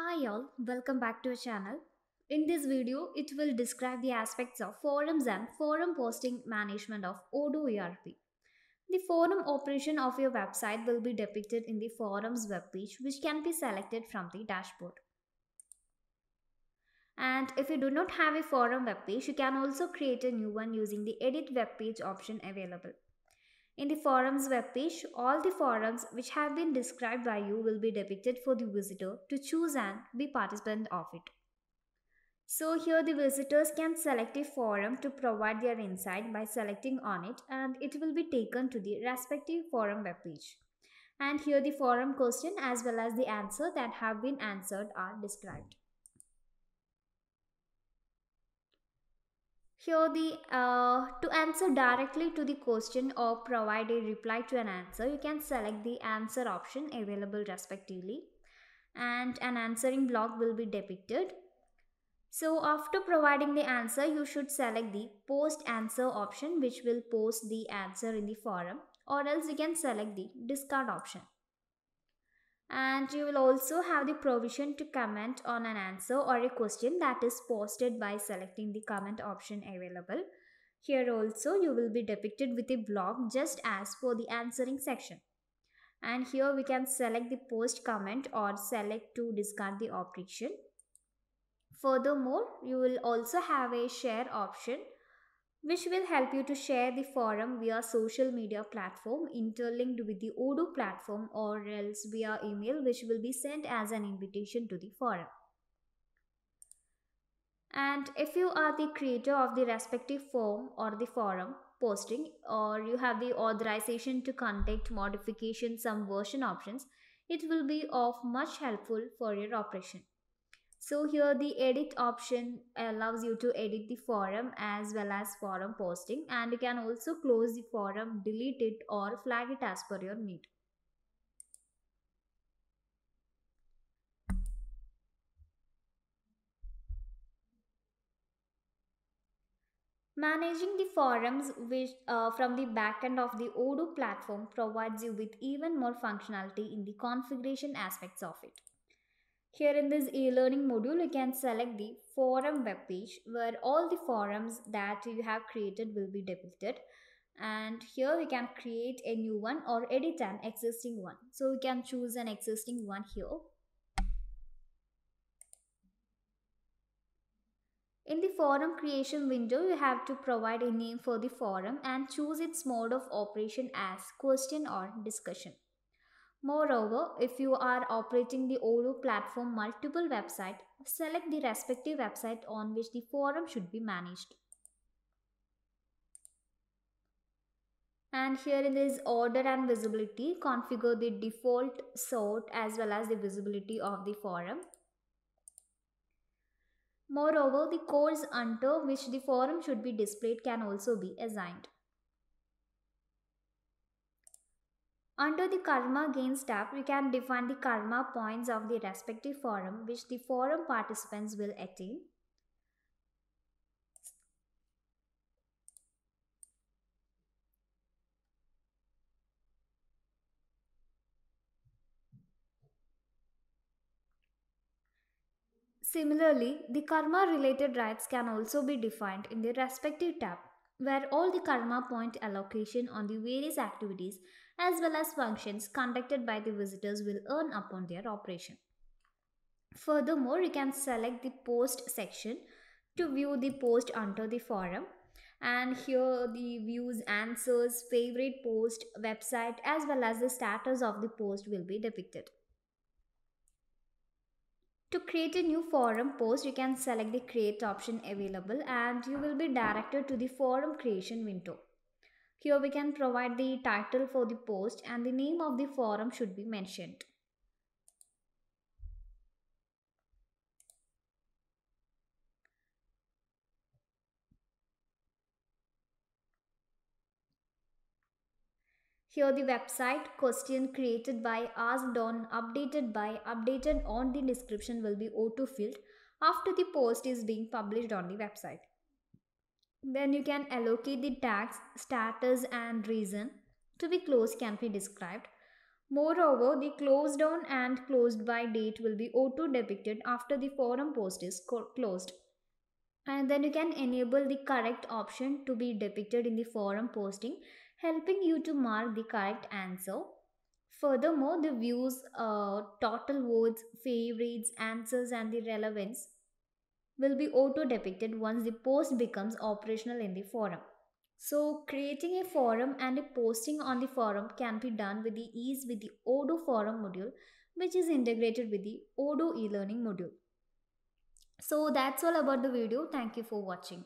Hi all, welcome back to our channel. In this video, it will describe the aspects of forums and forum posting management of Odoo ERP. The forum operation of your website will be depicted in the forums webpage, which can be selected from the dashboard. And if you do not have a forum webpage, you can also create a new one using the edit webpage option available. In the forums webpage, all the forums which have been described by you will be depicted for the visitor to choose and be participant of it. So here the visitors can select a forum to provide their insight by selecting on it, and it will be taken to the respective forum webpage. And here the forum question as well as the answer that have been answered are described. Here to answer directly to the question or provide a reply to an answer, you can select the answer option available respectively, and an answering block will be depicted. So after providing the answer, you should select the post answer option, which will post the answer in the forum, or else you can select the discard option. And you will also have the provision to comment on an answer or a question that is posted by selecting the comment option available. Here also you will be depicted with a block just as for the answering section. And here we can select the post comment or select to discard the operation. Furthermore, you will also have a share option which will help you to share the forum via social media platform interlinked with the Odoo platform, or else via email, which will be sent as an invitation to the forum. And if you are the creator of the respective form or the forum posting, or you have the authorization to conduct modification some version options, it will be of much helpful for your operation. So here the edit option allows you to edit the forum as well as forum posting, and you can also close the forum, delete it or flag it as per your need. Managing the forums from the backend of the Odoo platform provides you with even more functionality in the configuration aspects of it. Here in this e-learning module, you can select the forum webpage where all the forums that you have created will be depicted. And here we can create a new one or edit an existing one. So we can choose an existing one here. In the forum creation window, you have to provide a name for the forum and choose its mode of operation as question or discussion. Moreover, if you are operating the Odoo platform multiple website, select the respective website on which the forum should be managed. And here in this order and visibility, configure the default sort as well as the visibility of the forum. Moreover, the codes under which the forum should be displayed can also be assigned. Under the Karma Gains tab, we can define the karma points of the respective forum which the forum participants will attain. Similarly, the karma related rights can also be defined in the respective tab, where all the karma point allocation on the various activities as well as functions conducted by the visitors will earn upon their operation. Furthermore, you can select the post section to view the post under the forum, and here the views, answers, favorite post, website as well as the status of the post will be depicted. To create a new forum post, you can select the create option available and you will be directed to the forum creation window. Here we can provide the title for the post and the name of the forum should be mentioned. Here the website question created by, asked on, updated by, updated on the description will be auto-filled after the post is being published on the website. Then you can allocate the tags, status and reason to be closed can be described. Moreover, the closed on and closed by date will be auto depicted after the forum post is closed. And then you can enable the correct option to be depicted in the forum posting, helping you to mark the correct answer. Furthermore, the views, total votes, favorites, answers, and the relevance will be auto depicted once the post becomes operational in the forum. So, creating a forum and a posting on the forum can be done with the ease with the Odoo forum module, which is integrated with the Odoo e-learning module. So, that's all about the video. Thank you for watching.